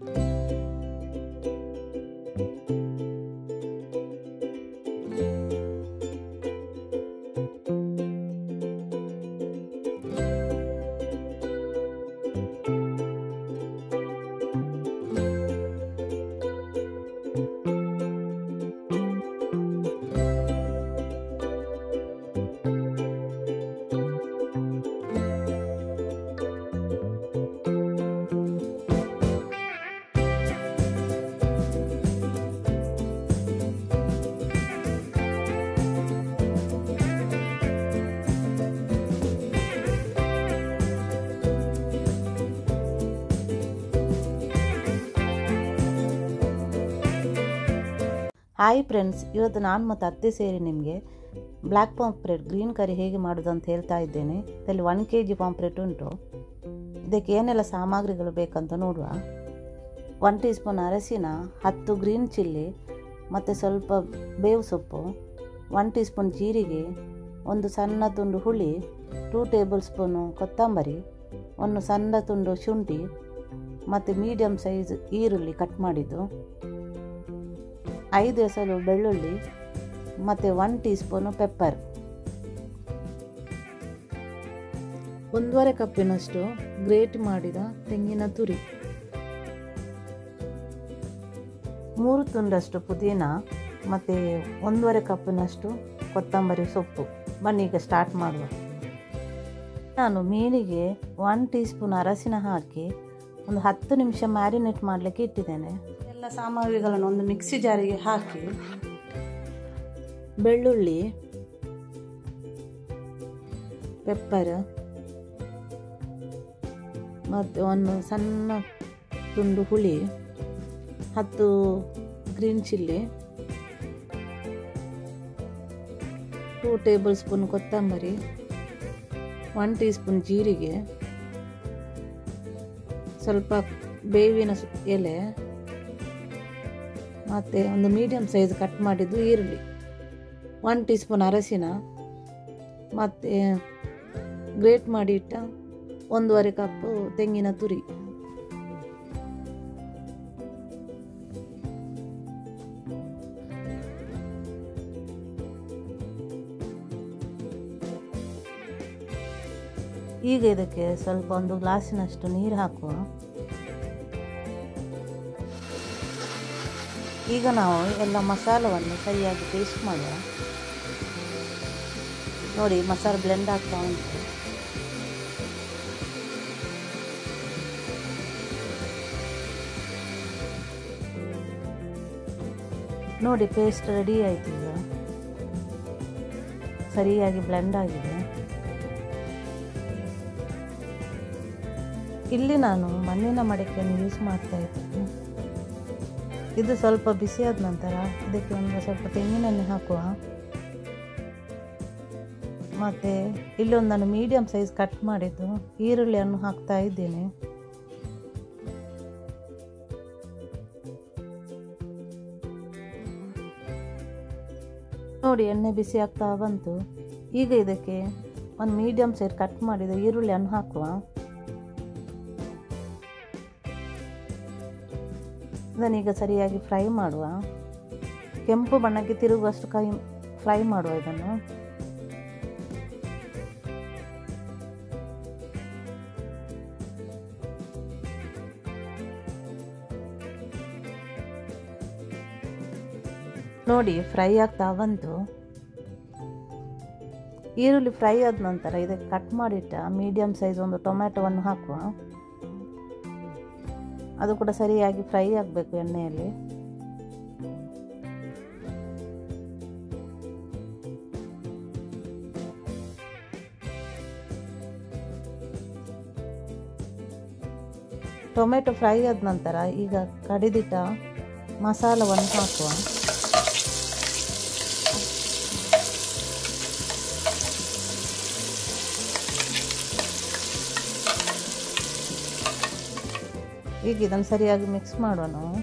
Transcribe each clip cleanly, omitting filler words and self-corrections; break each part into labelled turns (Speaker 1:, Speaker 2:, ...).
Speaker 1: Hi friends, ಇವತ್ತು ನಾನು ಮತ್ತು ಅತ್ತೆ ಸೇರಿ ನಿಮಗೆ ಬ್ಲ್ಯಾಕ್ ಪಾಂಪ್ರೆಟ್ ಗ್ರೀನ್ ಕರಿ ಹೇಗೆ ಮಾಡೋದು ಅಂತ ಹೇಳ್ತಾ ಇದ್ದೇನೆ. ಇದರಲ್ಲಿ 1 kg ಪಾಂಪ್ರೆಟ್ ಉಂಟು. ಇದಕ್ಕೆ ಏನೆಲ್ಲ ಸಾಮಗ್ರಿಗಳು ಬೇಕಂತ ನೋಡುವ. 1 ಟೀ ಸ್ಪೂನ್ ಅರಸಿನ, 10 ಗ್ರೀನ್ ಚಿಲ್ಲಿ ಮತ್ತು ಸ್ವಲ್ಪ ಬೇವು ಸೊಪ್ಪು, 1 ಟೀ ಸ್ಪೂನ್ ಜೀರಿಗೆ, ಒಂದು ಸಣ್ಣ ತುಂಡು ಹುಳಿ, 2 ಟೇಬಲ್ ಸ್ಪೂನು ಕೊತ್ತಂಬರಿ, ಒಂದು ಸಣ್ಣ ತುಂಡು ಶುಂಠಿ ಮತ್ತು ಮೀಡಿಯಮ್ ಸೈಜ್ ಈರುಳ್ಳಿ ಕಟ್ ಮಾಡಿದ್ದು, 5 ಎಸಳು ಬೆಳ್ಳುಳ್ಳಿ ಮತ್ತು 1 ಟೀ ಸ್ಪೂನು ಪೆಪ್ಪರ್, 1.5 ಕಪ್ಪಿನಷ್ಟು ಗ್ರೇಟ್ ಮಾಡಿದ ತೆಂಗಿನ ತುರಿ, 3 ತುಂಡಷ್ಟು ಪುದೀನ ಮತ್ತು 1.5 ಕಪ್ಪಿನಷ್ಟು ಕೊತ್ತಂಬರಿ ಸೊಪ್ಪು. ಬನ್ನಿ ಈಗ ಸ್ಟಾರ್ಟ್ ಮಾಡುವ. ನಾನು ಮೀನಿಗೆ 1 ಟೀ ಸ್ಪೂನ್ ಅರಸಿನ ಹಾಕಿ ಒಂದು 10 ನಿಮಿಷ ಮ್ಯಾರಿನೇಟ್ ಮಾಡಲಿಕ್ಕೆ ಇಟ್ಟಿದ್ದೇನೆ. ಎಲ್ಲ ಸಾಮಗ್ರಿಗಳನ್ನು ಒಂದು ಮಿಕ್ಸಿ ಜಾರಿಗೆ ಹಾಕಿ ಬೆಳ್ಳುಳ್ಳಿ, ಪೆಪ್ಪರ್ ಮತ್ತು ಒಂದು ಸಣ್ಣ ತುಂಡು ಹುಳಿ, 10 ಗ್ರೀನ್ ಚಿಲ್ಲಿ, 2 ಟೇಬಲ್ ಸ್ಪೂನ್ ಕೊತ್ತಂಬರಿ, 1 ಟೀ ಸ್ಪೂನ್ ಜೀರಿಗೆ, ಸ್ವಲ್ಪ ಬೇವಿನ ಎಲೆ ಮತ್ತು ಒಂದು ಮೀಡಿಯಮ್ ಸೈಜ್ ಕಟ್ ಮಾಡಿದ್ದು ಈರುಳ್ಳಿ, 1 ಟೀ ಸ್ಪೂನ್ ಅರಸಿನ ಮತ್ತು ಗ್ರೇಟ್ ಮಾಡಿ ಇಟ್ಟ 1.5 ಕಪ್ ತೆಂಗಿನ ತುರಿ. ಈಗ ಇದಕ್ಕೆ ಸ್ವಲ್ಪ 1 ಗ್ಲಾಸಿನಷ್ಟು ನೀರು ಹಾಕುವ. ಈಗ ನಾವು ಎಲ್ಲ ಮಸಾಲವನ್ನು ಸರಿಯಾಗಿ ಪೇಸ್ಟ್ ಮಾಡುವ. ನೋಡಿ, ಮಸಾಲೆ ಬ್ಲೆಂಡ್ ಆಗ್ತಾ ಉಂಟು. ನೋಡಿ, ಪೇಸ್ಟ್ ರೆಡಿ ಆಯಿತು. ಈಗ ಸರಿಯಾಗಿ ಬ್ಲೆಂಡ್ ಆಗಿದೆ. ಇಲ್ಲಿ ನಾನು ಮಣ್ಣಿನ ಮಡಕೆಯನ್ನು ಯೂಸ್ ಮಾಡ್ತಾ ಇದ್ದೇನೆ. ಇದು ಸ್ವಲ್ಪ ಬಿಸಿಯಾದ ನಂತರ ಇದಕ್ಕೆ ಒಂದು ಸ್ವಲ್ಪ ತೆಂಗಿನೆಣ್ಣೆ ಹಾಕುವ. ಮತ್ತು ಇಲ್ಲೊಂದು ನಾನು ಮೀಡಿಯಮ್ ಸೈಜ್ ಕಟ್ ಮಾಡಿದ್ದು ಈರುಳ್ಳಿಯನ್ನು ಹಾಕ್ತಾ ಇದ್ದೇನೆ. ನೋಡಿ, ಎಣ್ಣೆ ಬಿಸಿ ಆಗ್ತಾ ಬಂತು. ಈಗ ಇದಕ್ಕೆ ಒಂದು ಮೀಡಿಯಮ್ ಸೈಜ್ ಕಟ್ ಮಾಡಿದ ಈರುಳ್ಳಿಯನ್ನು ಹಾಕುವ. ಇದನ್ನೀಗ ಸರಿಯಾಗಿ ಫ್ರೈ ಮಾಡುವ. ಕೆಂಪು ಬಣ್ಣಕ್ಕೆ ತಿರುಗುವಷ್ಟು ಫ್ರೈ ಮಾಡುವ ಇದನ್ನು. ನೋಡಿ, ಫ್ರೈ ಆಗ್ತಾ ಬಂತು. ಈರುಳ್ಳಿ ಫ್ರೈ ಆದ ನಂತರ ಇದಕ್ಕೆ ಕಟ್ ಮಾಡಿಟ್ಟ ಮೀಡಿಯಮ್ ಸೈಜ್ ಒಂದು ಟೊಮ್ಯಾಟೊವನ್ನು ಹಾಕುವ. ಅದು ಕೂಡ ಸರಿಯಾಗಿ ಫ್ರೈ ಆಗಬೇಕು ಎಣ್ಣೆಯಲ್ಲಿ. ಟೊಮೆಟೊ ಫ್ರೈ ಆದ ನಂತರ ಈಗ ಕಡಿದಿಟ್ಟ ಮಸಾಲವನ್ನು ಹಾಕುವ. ಈಗ ಇದನ್ನು ಸರಿಯಾಗಿ ಮಿಕ್ಸ್ ಮಾಡುವ ನಾವು.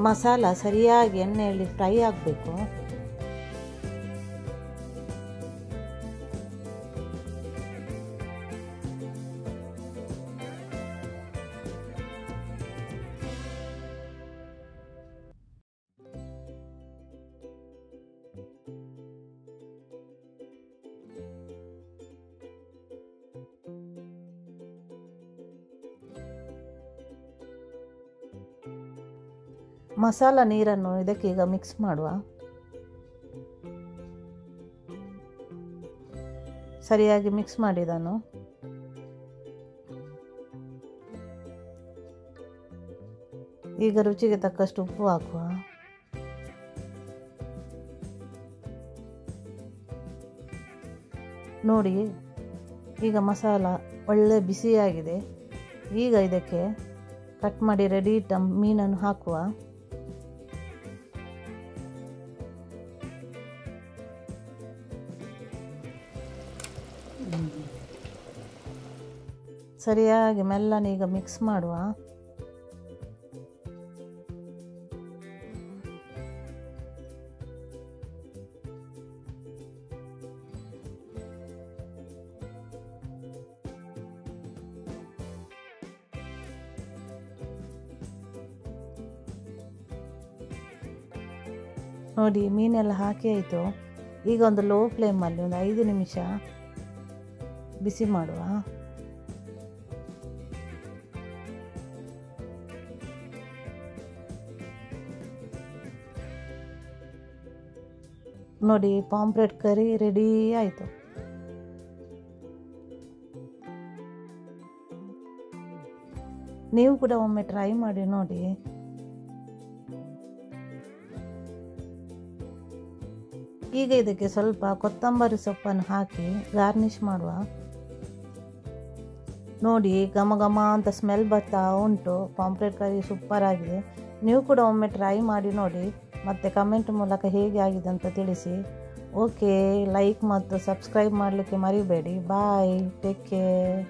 Speaker 1: ಮಸಾಲ ಸರಿಯಾಗಿ ಎಣ್ಣೆಯಲ್ಲಿ ಫ್ರೈ ಆಗಬೇಕು. ಮಸಾಲ ನೀರನ್ನು ಇದಕ್ಕೀಗ ಮಿಕ್ಸ್ ಮಾಡುವ. ಸರಿಯಾಗಿ ಮಿಕ್ಸ್ ಮಾಡಿದನು. ಈಗ ರುಚಿಗೆ ತಕ್ಕಷ್ಟು ಉಪ್ಪು ಹಾಕುವ. ನೋಡಿ, ಈಗ ಮಸಾಲ ಒಳ್ಳೆ ಬಿಸಿಯಾಗಿದೆ. ಈಗ ಇದಕ್ಕೆ ಕಟ್ ಮಾಡಿ ರೆಡಿ ಇಟ್ಟ ಮೀನನ್ನು ಹಾಕುವ. ಸರಿಯಾಗಿ ಮೆಲ್ಲನೆ ಈಗ ಮಿಕ್ಸ್ ಮಾಡುವ. ನೋಡಿ, ಮೀನೆಲ್ಲ ಹಾಕಿ ಆಯಿತು. ಈಗ ಒಂದು ಲೋ ಫ್ಲೇಮಲ್ಲಿ ಒಂದು 5 ನಿಮಿಷ ಬಿಸಿ ಮಾಡುವ. ನೋಡಿ, ಪಾಂಪ್ಲೆಟ್ ಕರಿ ರೆಡಿ ಆಯಿತು. ನೀವು ಕೂಡ ಒಮ್ಮೆ ಟ್ರೈ ಮಾಡಿ ನೋಡಿ. ಈಗ ಇದಕ್ಕೆ ಸ್ವಲ್ಪ ಕೊತ್ತಂಬರಿ ಸೊಪ್ಪನ್ನು ಹಾಕಿ ಗಾರ್ನಿಷ್ ಮಾಡುವ. ನೋಡಿ, ಘಮ ಘಮ ಅಂತ ಸ್ಮೆಲ್ ಬರ್ತಾ ಉಂಟು. ಪಾಂಪ್ಲೆಟ್ ಕರಿ ಸೂಪರ್ ಆಗಿದೆ. ನೀವು ಕೂಡ ಒಮ್ಮೆ ಟ್ರೈ ಮಾಡಿ ನೋಡಿ, ಮತ್ತು ಕಮೆಂಟ್ ಮೂಲಕ ಹೇಗೆ ಆಗಿದೆ ಅಂತ ತಿಳಿಸಿ. ಓಕೆ, ಲೈಕ್ ಮತ್ತು ಸಬ್ಸ್ಕ್ರೈಬ್ ಮಾಡಲಿಕ್ಕೆ ಮರಿಬೇಡಿ. ಬಾಯ್, ಟೇಕ್ ಕೇರ್.